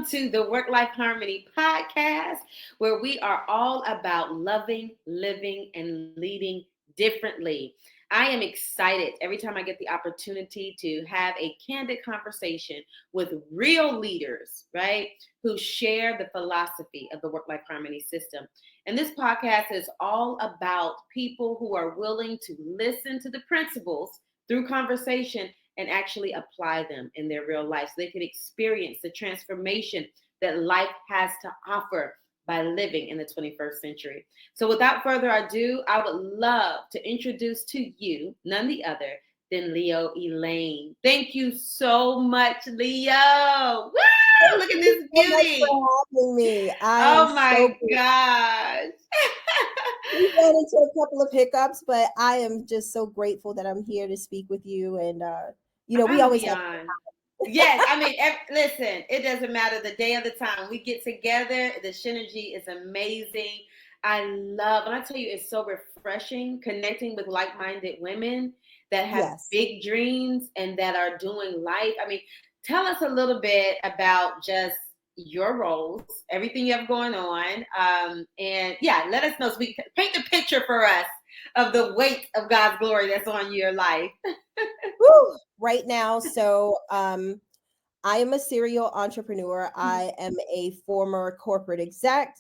welcome to the Work-Life Harmony podcast, where we are all about loving, living, and leading differently. I am excited every time I get the opportunity to have a candid conversation with real leaders, right, who share the philosophy of the Work-Life Harmony system. And this podcast is all about people who are willing to listen to the principles through conversation and actually apply them in their real life so they could experience the transformation that life has to offer by living in the 21st century. So without further ado, I would love to introduce to you none the other than Leo Elaine. Thank you so much, Leo. Woo! Look at this beauty. So much for having me. I am Oh so my gosh. we ran into a couple of hiccups, but I am just so grateful that I'm here to speak with you. And we I'm always have. beyond. Yes, I mean, listen, it doesn't matter the day or the time. We get together, the synergy is amazing. I love, and I tell you, it's so refreshing connecting with like minded women that have Yes. big dreams and that are doing life. I mean, tell us a little bit about just your roles, everything you have going on. And yeah, let us know so we can paint the picture for us of the weight of God's glory that's on your life. Woo! Right now. So I am a serial entrepreneur. I am a former corporate exec,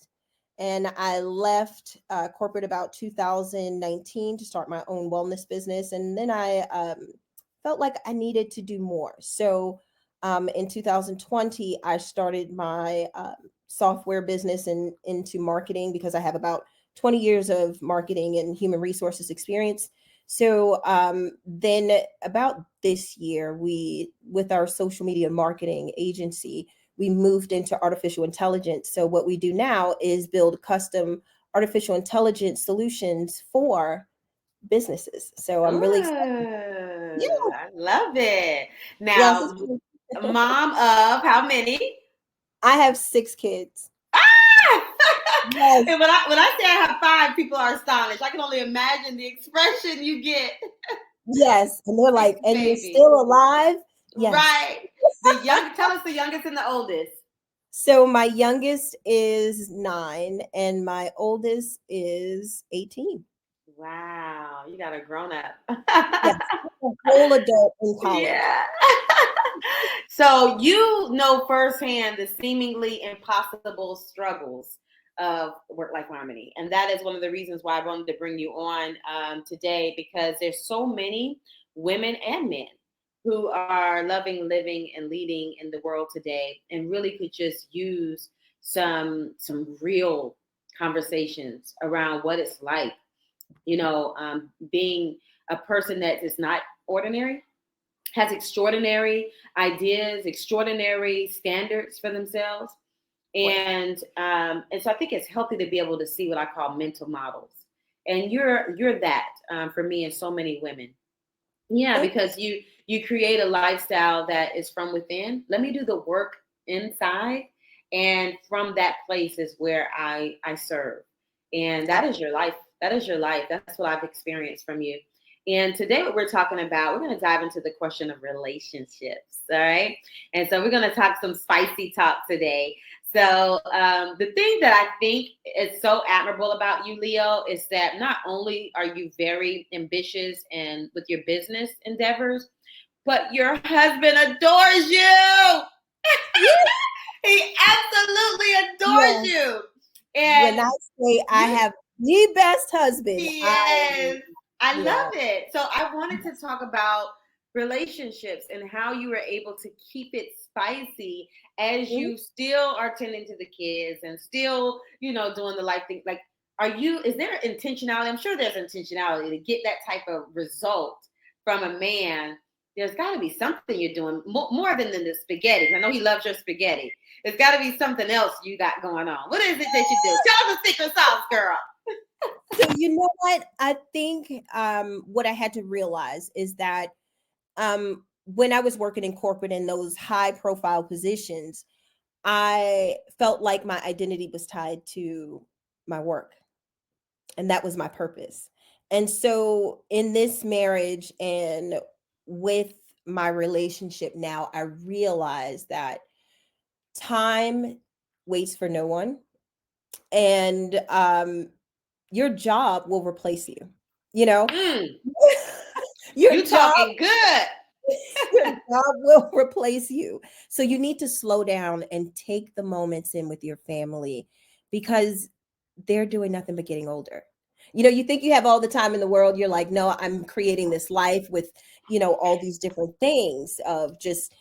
and I left corporate about 2019 to start my own wellness business. And then I felt like I needed to do more. So in 2020, I started my software business and into marketing because I have about 20 years of marketing and human resources experience. So then about this year, with our social media marketing agency, we moved into artificial intelligence. So what we do now is build custom artificial intelligence solutions for businesses. So I'm really excited. Yeah. Oh, I love it. Yes. Now, mom of how many? I have 6 kids. Yes. And when I say I have five, people are astonished. I can only imagine the expression you get. Yes. And they're Six like, and you're babies. still alive? Yes. Right. Tell us the youngest and the oldest. So my youngest is 9 and my oldest is 18. Wow, you got a grown up. Yes, a whole adult in college. Yeah. So you know firsthand the seemingly impossible struggles of work-life harmony, and that is one of the reasons why I wanted to bring you on today, because there's so many women and men who are loving, living, and leading in the world today, and really could just use some real conversations around what it's like, being a person that is not ordinary, has extraordinary ideas, extraordinary standards for themselves. Right. And so I think it's healthy to be able to see what I call mental models. And you're that for me and so many women. Yeah, Thank because you create a lifestyle that is from within. Let me do the work inside, and from that place is where I serve. And that is your life. That is your life. That's what I've experienced from you. And today, what we're talking about, we're going to dive into the question of relationships. All right. And so we're going to talk some spicy talk today. So the thing that I think is so admirable about you, Leo, is that not only are you very ambitious and with your business endeavors, but your husband adores you. you. He absolutely adores Yes. you. When And I say I you have the best husband, Yes, I yeah. love it. So I wanted to talk about relationships and how you were able to keep it spicy as Mhm. you still are tending to the kids and still, doing the life thing. Like, is there intentionality? I'm sure there's intentionality to get that type of result from a man. There's got to be something you're doing more than the spaghetti. I know he loves your spaghetti. There's got to be something else you got going on. What is it that you do? Tell us the secret sauce, girl. So you know what? I think what I had to realize is that when I was working in corporate in those high profile positions, I felt like my identity was tied to my work, and that was my purpose. And so in this marriage and with my relationship now, I realize that time waits for no one, and your job will replace you. You know, Mm, your you job talking good. your job will replace you. So you need to slow down and take the moments in with your family, because they're doing nothing but getting older. You think you have all the time in the world. You're like, no, I'm creating this life with, all these different things of just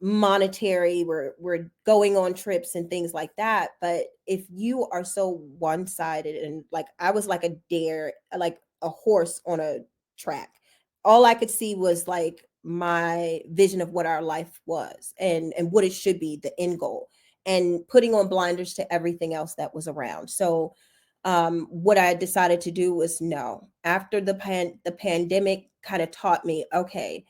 monetary. We're going on trips and things like that. But if you are so one-sided, and like I was like a dare, like a horse on a track, all I could see was like my vision of what our life was, and what it should be, the end goal, and putting on blinders to everything else that was around. So what I decided to do was, no, after the pandemic kind of taught me, okay,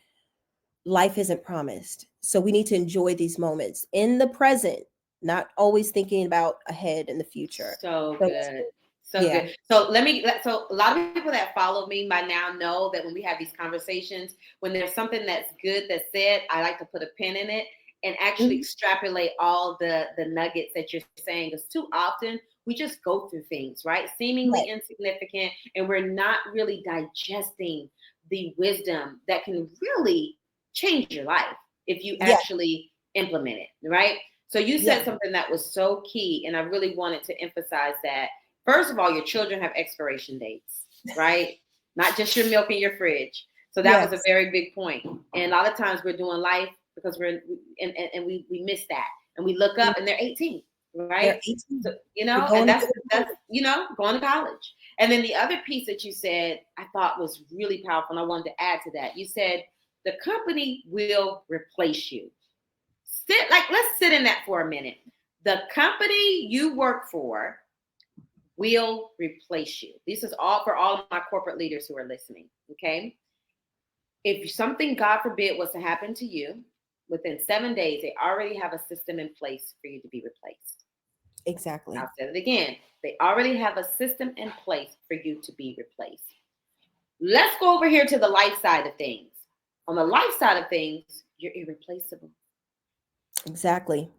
life isn't promised. So we need to enjoy these moments in the present, not always thinking about ahead in the future. So So good. So yeah, good. So a lot of people that follow me by now know that when we have these conversations, when there's something that's good that's said, I like to put a pin in it and actually mhm, extrapolate all the nuggets that you're saying. Because too often we just go through things, right? Seemingly right, insignificant, and we're not really digesting the wisdom that can really change your life if you yeah, actually implement it, right? So you yeah, said something that was so key, and I really wanted to emphasize that. First of all, your children have expiration dates, right? Not just your milk in your fridge. So that was a yes, very big point. And a lot of times we're doing life because we miss that, and we look mm, up and they're 18, right? they're So 18. They're and going to that's going to college. And then the other piece that you said I thought was really powerful, and I wanted to add to that. You said the company will replace you. Let's sit in that for a minute. The company you work for will replace you. This is all for all of my corporate leaders who are listening. Okay. If something, God forbid, was to happen to you, within 7 days, they already have a system in place for you to be replaced. exactly. I'll say it again. They already have a system in place for you to be replaced. Let's go over here to the life side of things. On the life side of things, you're irreplaceable. Exactly.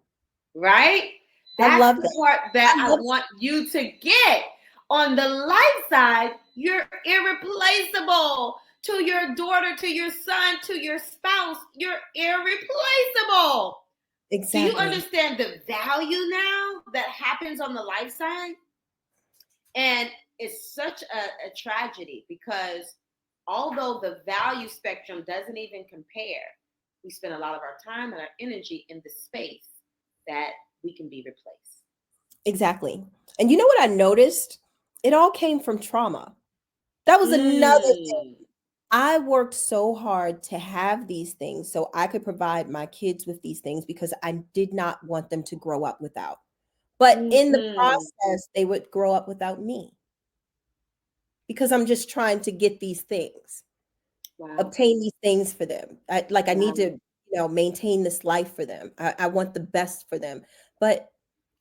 Right? I That's love the that. part I that I love want you to get. On the life side, you're irreplaceable. To your daughter, to your son, to your spouse, you're irreplaceable. Do you exactly. understand the value now that happens on the life side? And it's such a tragedy because although the value spectrum doesn't even compare, we spend a lot of our time and our energy in the space that we can be replaced. Exactly. And you know what I noticed? It all came from trauma. That was another thing. Mm. I worked so hard to have these things so I could provide my kids with these things, because I did not want them to grow up without. But in the Mm-hmm. process, they would grow up without me, because I'm just trying to get these things, Wow. obtain these things for them. I need Wow. to, maintain this life for them. I want the best for them, but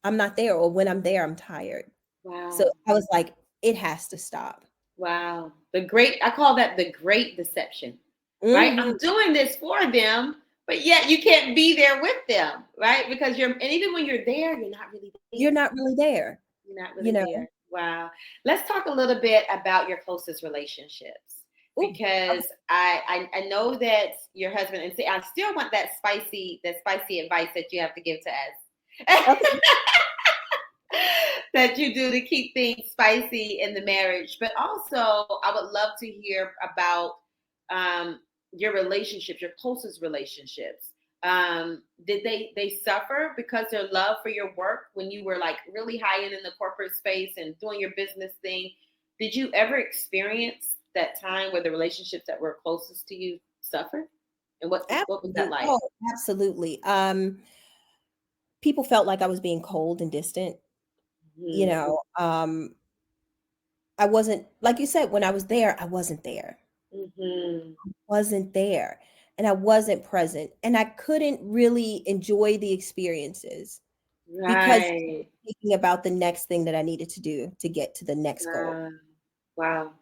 I'm not there, or when I'm there, I'm tired. So Wow. I was like, it has to stop. Wow. I call that the great deception, right? Mhm. I'm doing this for them, but yet you can't be there with them, right? And even when you're there, you're not really You're there. not really there, You're not you really know? there. Wow. Let's talk a little bit about your closest relationships Ooh, because okay, I know that your husband, and see, I still want that spicy advice that you have to give to us. okay. That you do to keep things spicy in the marriage. But also, I would love to hear about um, your relationships, your closest relationships. Did they suffer because their love for your work when you were like really high in the corporate space and doing your business thing? Did you ever experience that time where the relationships that were closest to you suffered? And what was that Absolutely. like? Oh, absolutely. People felt like I was being cold and distant, you Mm-hmm. know? I wasn't, like you said, when I was there, I wasn't there. Mm-hmm. Wasn't there, and I wasn't present, and I couldn't really enjoy the experiences because I was Right. thinking about the next thing that I needed to do to get to the next goal. Wow. Wow.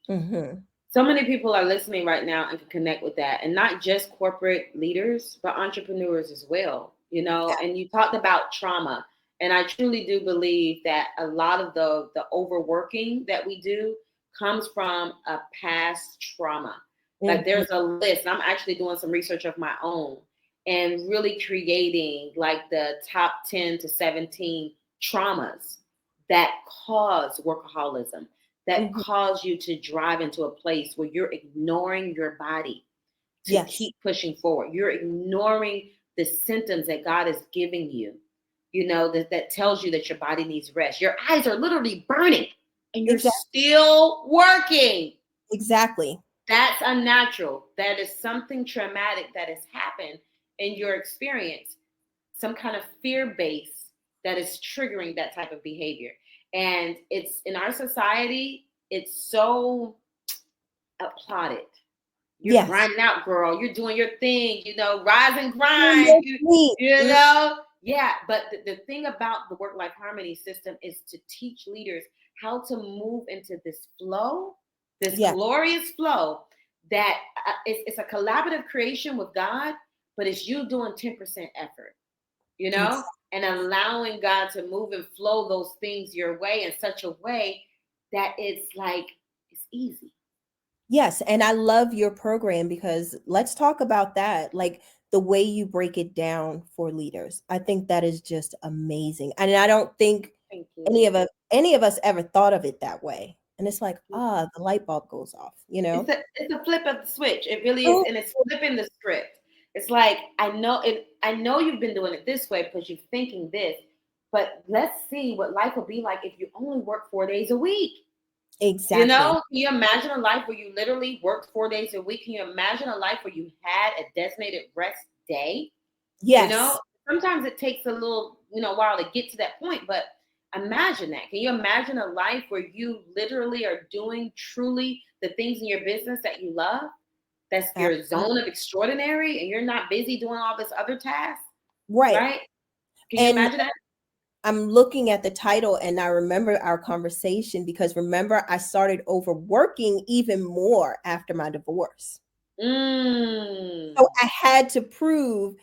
Mhm. So many people are listening right now and can connect with that. And not just corporate leaders, but entrepreneurs as well. you know, Yeah. and you talked about trauma. And I truly do believe that a lot of the overworking that we do comes from a past trauma. Like Mhm. there's a list, and I'm actually doing some research of my own and really creating like the top 10 to 17 traumas that cause workaholism, that Mhm. cause you to drive into a place where you're ignoring your body to Yes. keep pushing forward. You're ignoring the symptoms that God is giving you, you know, that tells you that your body needs rest. Your eyes are literally burning and you're Exactly. still working. Exactly. That's unnatural. That is something traumatic that has happened in your experience, some kind of fear base that is triggering that type of behavior. And it's in our society, it's so applauded. You're Yes. grinding out, girl. You're doing your thing, you know, rise and In grind. your sleep. You know, yeah. But the thing about the work-life harmony system is to teach leaders how to move into this flow, this Yes. glorious flow that it's a collaborative creation with God, but it's you doing 10% effort, you know, Exactly. and allowing God to move and flow those things your way in such a way that it's like it's easy. Yes, and I love your program because let's talk about that. Like the way you break it down for leaders. I think that is just amazing. And I don't think Thank any of us ever thought of it that way. And it's like, you. the light bulb goes off, you It's know? a flip of the switch. It really is, Mhm. and it's flipping the script. It's like I know it. I know you've been doing it this way because you're thinking this, but let's see what life will be like if you only work 4 days a week. You know, Exactly. can you imagine a life where you literally worked 4 days a week? Can you imagine a life where you had a designated rest day? You know, Yes. sometimes it takes a little, while to get to that point, but imagine that. Can you imagine a life where you literally are doing truly the things in your business that you love? That's your zone Absolutely. of extraordinary, and you're not busy doing all this other tasks, Right. right? Can you And imagine that? I'm looking at the title and I remember our conversation because remember, I started overworking even more after my divorce. Mm. So I had to prove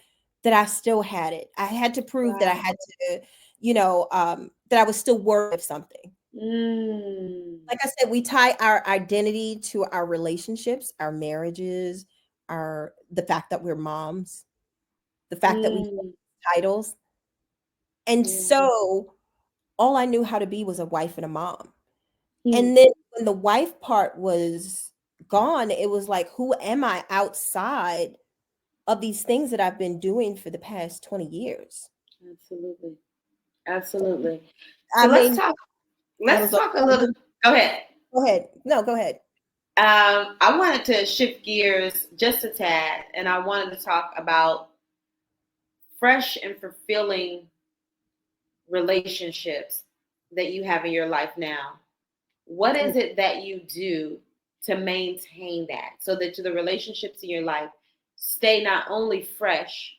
that I still had it. I had to prove that I Wow. had to, that I was still worthy of something. Mm. Like I said, we tie our identity to our relationships, our marriages, the fact that we're moms, the fact that we hold Mm. titles. And Yeah. so all I knew how to be was a wife and a mom. Hmm. And then when the wife part was gone, it was like, who am I outside of these things that I've been doing for the past 20 years? Absolutely. Absolutely. I So let's mean, talk. I Let's was like, talk a little. Go ahead. go ahead. No, go ahead. I wanted to shift gears just a tad, and I wanted to talk about fresh and fulfilling relationships that you have in your life now. What Mm. is it that you do to maintain that so that the relationships in your life stay not only fresh,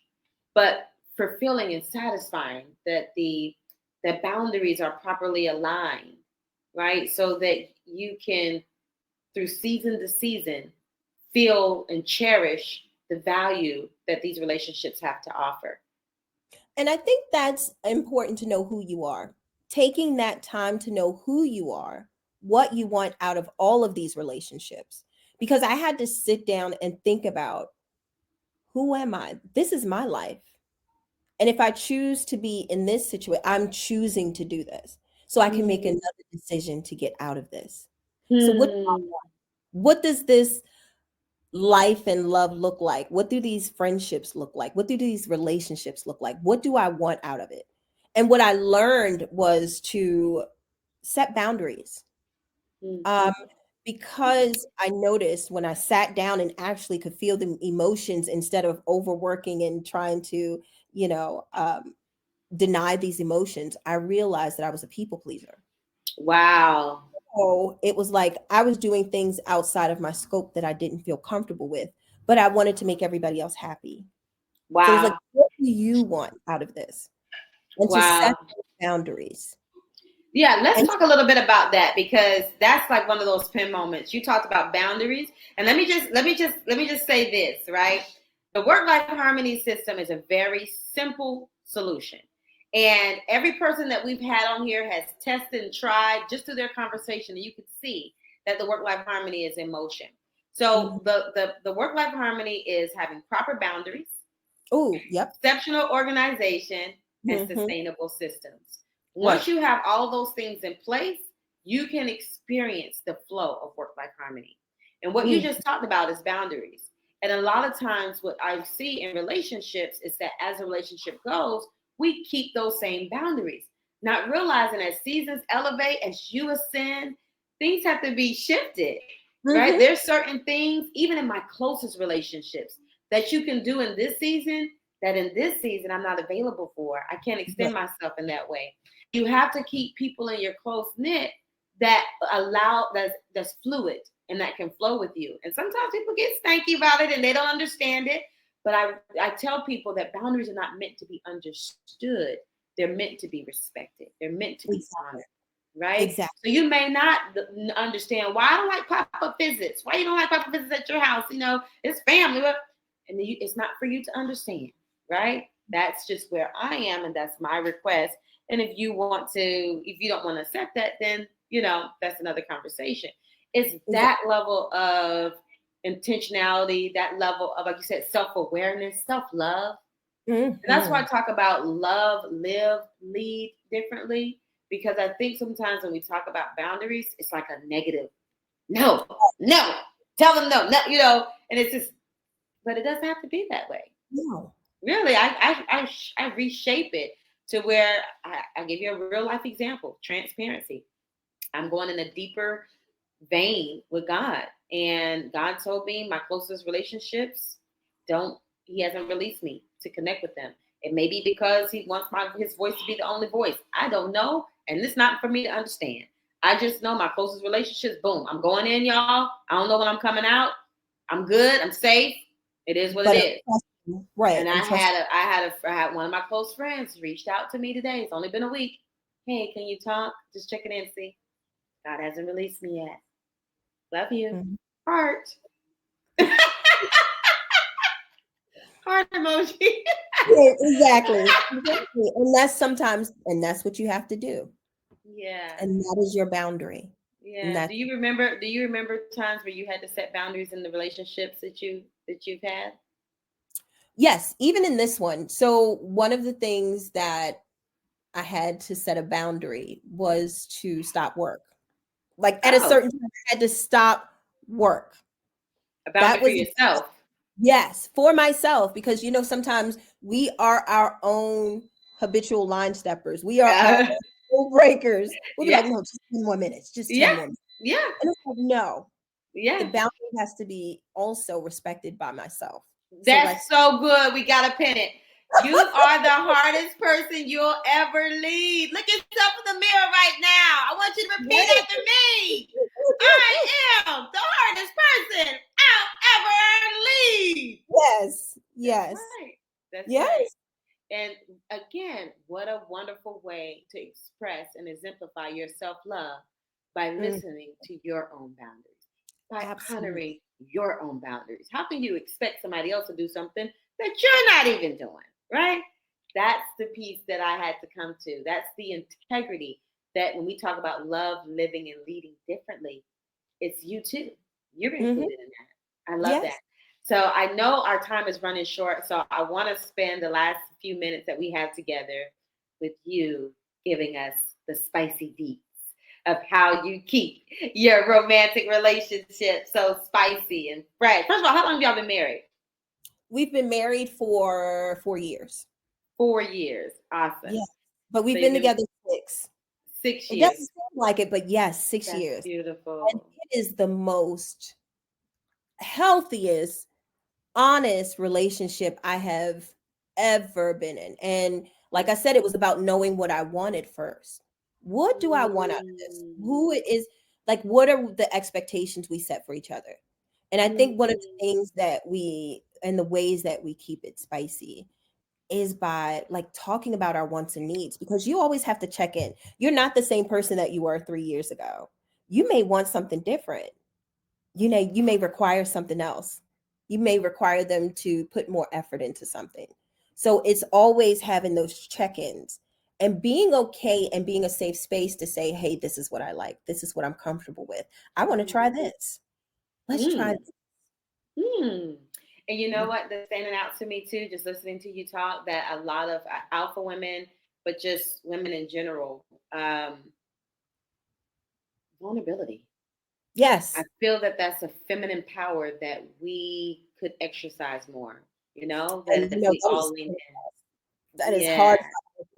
but fulfilling and satisfying, that the boundaries are properly aligned, right? So that you can, through season to season, feel and cherish the value that these relationships have to offer. And I think that's important to know who you are. Taking that time to know who you are, what you want out of all of these relationships. Because I had to sit down and think about, who am I? This is my life. And if I choose to be in this situation, I'm choosing to do this. So I can make Mm. another decision to get out of this. So Hmm. what does this life and love look like? What do these friendships look like? What do these relationships look like? What do I want out of it? And what I learned was to set boundaries. Hmm. Um, because I noticed when I sat down and actually could feel the emotions instead of overworking and trying to, you know, um, deny these emotions, I realized that I was a people pleaser. Wow. So it was like I was doing things outside of my scope that I didn't feel comfortable with, but I wanted to make everybody else happy. So it was like, Wow. what do you want out of this? And to set Wow. those boundaries. Yeah, let's And talk a little bit about that because that's like one of those pin moments. You talked about boundaries, and let me just say this, right? The work-life harmony system is a very simple solution. And every person that we've had on here has tested and tried just through their conversation, and you can see that the work-life harmony is in motion. Mhm. So the work-life harmony is having proper boundaries, Oh, yep. exceptional organization, and Mhm. sustainable systems. Right. Once you have all those things in place, you can experience the flow of work life harmony. And what you Mm. just talked about is boundaries. And a lot of times, what I see in relationships is that as a relationship goes, we keep those same boundaries, not realizing as seasons elevate, as you ascend, things have to be shifted, right? Mhm. There's certain things, even in my closest relationships, that you can do in this season that in this season I'm not available for. I can't Right. extend myself in that way. You have to keep people in your close knit that allow that's fluid and that can flow with you. And sometimes people get stanky about it and they don't understand it. But I tell people that boundaries are not meant to be understood. They're meant to be respected. They're meant to be Exactly. honored. Right? Exactly. So you may not understand why I don't like pop-up visits. Why you don't like pop-up visits at your house? You know, it's family. And it's not for you to understand, right? That's just where I am, and that's my request. And if you don't want to accept that, then that's another conversation. It's Exactly. that level of intentionality, that level of, like you said, self-awareness, self-love. And that's why I Mhm. talk about love, live, lead differently. Because I think sometimes when we talk about boundaries, it's like a negative. No, no, tell them no, no, and it's just, but it doesn't have to be that way. No. Really, I reshape it to where I give you a real life example. Transparency. I'm going in a deeper vein with God, and God told me my closest relationships don't. He hasn't released me to connect with them. It may be because He wants his voice to be the only voice. I don't know, and it's not for me to understand. I just know my closest relationships. Boom, I'm going in, y'all. I don't know when I'm coming out. I'm good. I'm safe. It is what it But is. right, And and trust. I had one of my close friends reached out to me today. It's only been a week. Hey, can you talk? Just checking in, see. God hasn't released me yet. Love you. Mhm. Heart. Heart emoji. Yeah, exactly. Exactly. And that's sometimes, and that's what you have to do. Yeah. And that is your boundary. And Yeah. that's Do you remember times where you had to set boundaries in the relationships that you've had? yes, even in this one. So one of the things that I had to set a boundary was to stop work. Like at a Oh, certain time, I had to stop work. a That boundary for was yourself. yes, for myself, because sometimes we are our own habitual line steppers. We are our Uh, own rule breakers. We'll be yeah. like, no, just 10 more minutes, just 10 Yeah. more minutes. Yeah. And it's like, no, the Yeah. boundary has to be also respected by myself. So like, That's so good. We got to pin it. You are the hardest person you'll ever lead. Look yourself in the mirror right now. I want you to repeat right. after me. I am the hardest person I'll ever lead. Yes, That's yes, right. That's right. yes. And again, what a wonderful way to express and exemplify your self love by Mm, listening to your own boundaries, by absolutely. honoring your own boundaries. How can you expect somebody else to do something that you're not even doing, right? That's the piece that I had to come to. That's the integrity that when we talk about love, living, and leading differently, it's you too. You're Hmm. included in that. I love that. Yes. So I know our time is running short. So I want to spend the last few minutes that we have together with you giving us the spicy deets of how you keep your romantic relationship so spicy and fresh. First of all, how long have y'all been married? We've been married for 4 years. 4 years. Awesome. Yes. But So we've you've been been together 6. It doesn't six years. seem like it, but yes, 6 That's years. And beautiful. it is the most healthiest, honest relationship I have ever been in. And like I said, it was about knowing what I wanted first. What do I want out of this? Who Mm. it is, like, what are the expectations we set for each other? And I think one of the Mm. things that we, and the ways that we keep it spicy, is by like talking about our wants and needs, because you always have to check in. You're not the same person that you were 3 years ago. You may want something different. You may require something else. you may require them to put more effort into something. So it's always having those check-ins and being okay and being a safe space to say, hey, this is what I like. This is what I'm comfortable with. I want to try this. Let's try Mm. this. Hmm. And you know what? That's standing out to me too, just listening to you talk, that a lot of alpha women, but just women in general, vulnerability. I Yes. feel that that's a feminine power that we could exercise more, that And if we all lean in. that is Yeah, hard.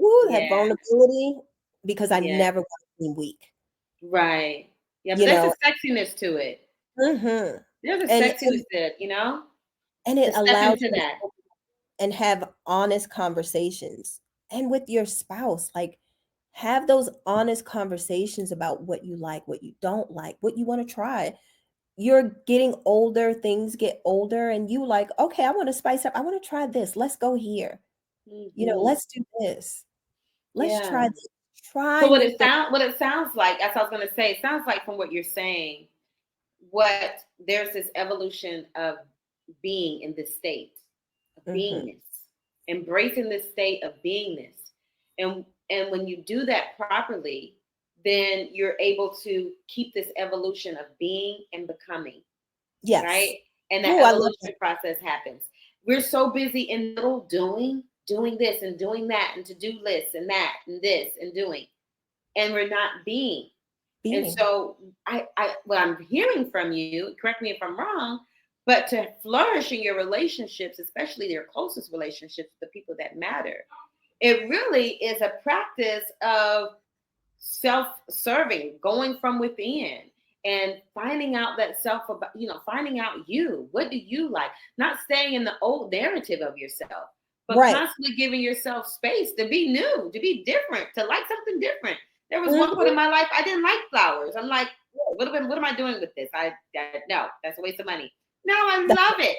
Ooh, that yeah, vulnerability, because I yeah, never want to seem weak, right. Yeah, but you there's know. a sexiness to it. hmm There's a And, sexiness to it, and it to step allows into you to that. and have honest conversations and with your spouse, like have those honest conversations about what you like, what you don't like, what you want to try. You're getting older, things get older, and you like, okay, I want to spice up, I want to try this, let's go here, Hmm. let's do this, let's Yeah. try this. Try So new things. what it sounds like, as I was going to say, it sounds like from what you're saying, what there's this evolution of being in this state of Hmm. beingness, embracing this state of beingness, and when you do that properly, then you're able to keep this evolution of being and becoming, Yes. right? And that Oh, I love that. evolution process happens. We're so busy in the middle doing this and doing that, and to do lists and that and this and doing, and we're not being. And Being. so I what I'm hearing from you, correct me if I'm wrong, but to flourish in your relationships, especially your closest relationships, the people that matter, it really is a practice of self-serving, going from within and finding out that self about, finding out you. What do you like? Not staying in the old narrative of yourself, but Right. constantly giving yourself space to be new, to be different, to like something different. There was one point Hmm. in my life I didn't like flowers. I'm like, what am I doing with this? No, that's a waste of money. Now I love it.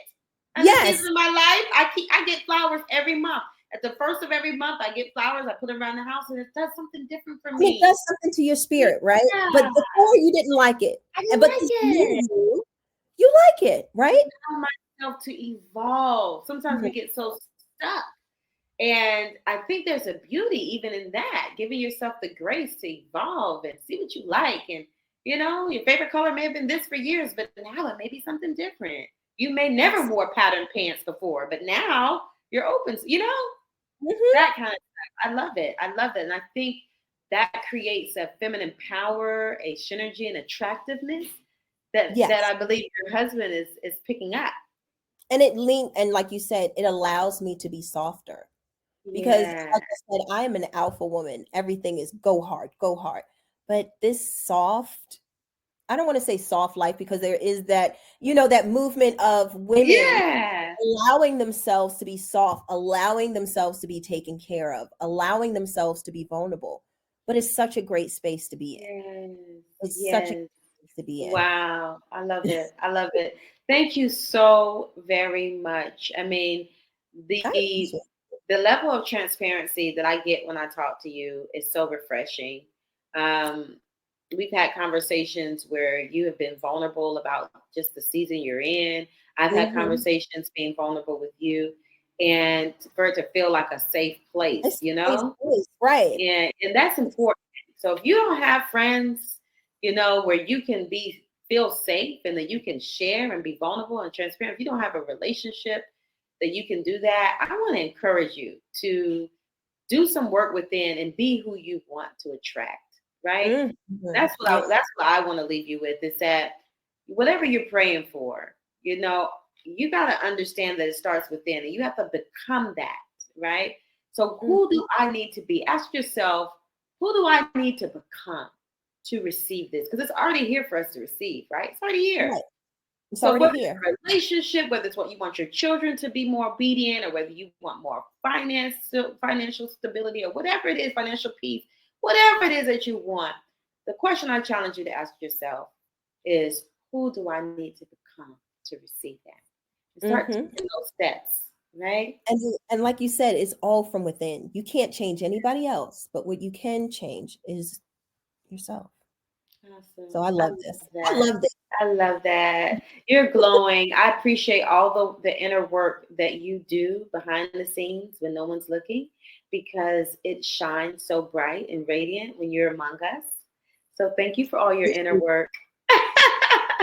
And this season Yes. of my life, I get flowers every month. At the first of every month, I get flowers. I put them around the house, and it does something different for And it me. does something to your spirit, right? But Yeah, before you didn't like it. I And didn't but like this new it. you like it, right? Allow myself to evolve. Sometimes we Mhm. get so stuck. And I think there's a beauty even in that, giving yourself the grace to evolve and see what you like. And, your favorite color may have been this for years, but now it may be something different. You may never Yes. wore patterned pants before, but now you're open, Mhm. that kind of stuff. I love it. I love it. And I think that creates a feminine power, a synergy and attractiveness that Yes. I believe your husband is picking up. And like you said, it allows me to be softer because Yeah. like I said, I am an alpha woman. Everything is go hard, go hard. But this soft, I don't want to say soft life because there is that, that movement of women Yeah. allowing themselves to be soft, allowing themselves to be taken care of, allowing themselves to be vulnerable. But it's such a great space to be in. Yes. It's such a Yes. great space to be in. Wow. I love it. I love it. Thank you so very much. I mean, I the appreciate the level of transparency that I get when I talk to you is so refreshing. Um, we've had conversations where you have been vulnerable about just the season you're in. I've it. had Mm-hmm. conversations being vulnerable with you, and for it to feel like a safe place, It's a safe space, right? and that's important. So if you don't have friends, where you can feel safe and that you can share and be vulnerable and transparent, if you don't have a relationship that you can do that, I want to encourage you to do some work within and be who you want to attract, right? Mm-hmm. That's what I want to leave you with, is that whatever you're praying for, you got to understand that it starts within and you have to become that, right? So who Mm-hmm. do I need to be? Ask yourself, who do I need to become to receive this? Because it's already here for us to receive, right? It's already here. Right. It's So already whether it's here. a relationship, whether it's what you want your children to be more obedient, or whether you want more financial stability, or whatever it is, financial peace, whatever it is that you want, the question I challenge you to ask yourself is, who do I need to become to receive that? And start Mm-hmm. taking those steps, right? And like you said, it's all from within. You can't change anybody else, but what you can change is yourself. So Awesome. I I love love this. I that. love this. I love that. You're glowing. I appreciate all the inner work that you do behind the scenes when no one's looking because it shines so bright and radiant when you're among us. So thank you for all your inner work.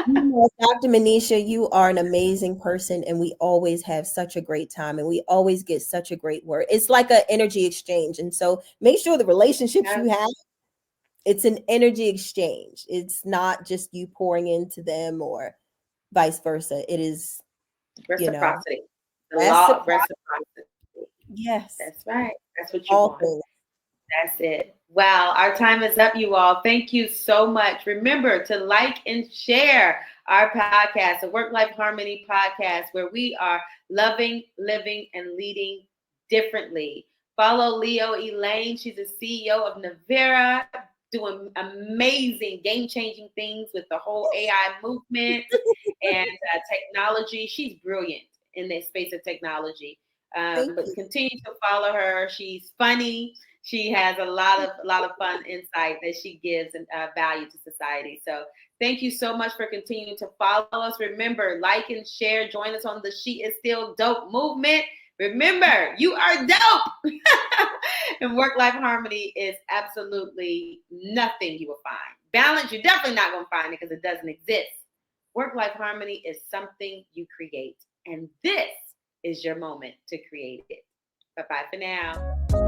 You know, Dr. Manisha, you are an amazing person, and we always have such a great time, and we always get such a great word. It's like an energy exchange, and so make sure the relationships Yeah, you have, it's an energy exchange. It's not just you pouring into them or vice versa. It is, you know, reciprocity. The law of reciprocity. reciprocity. Yes, That's right. That's what you all want. things. That's it. Wow, our time is up, you all. Thank you so much. Remember to like and share our podcast, the Work Life Harmony podcast, where we are loving, living, and leading differently. Follow Leo Elaine. She's the CEO of Navera, doing amazing, game changing things with the whole AI movement and technology. She's brilliant in the space of technology. Thank But you. continue to follow her. She's funny. She has a lot of fun insight that she gives and value to society. So thank you so much for continuing to follow us. Remember, like and share. Join us on the She Is Still Dope movement. Remember, you are dope. And work life harmony is absolutely nothing you will find. Balance, you're definitely not going to find it because it doesn't exist. Work life harmony is something you create. And this is your moment to create it. Bye bye for now.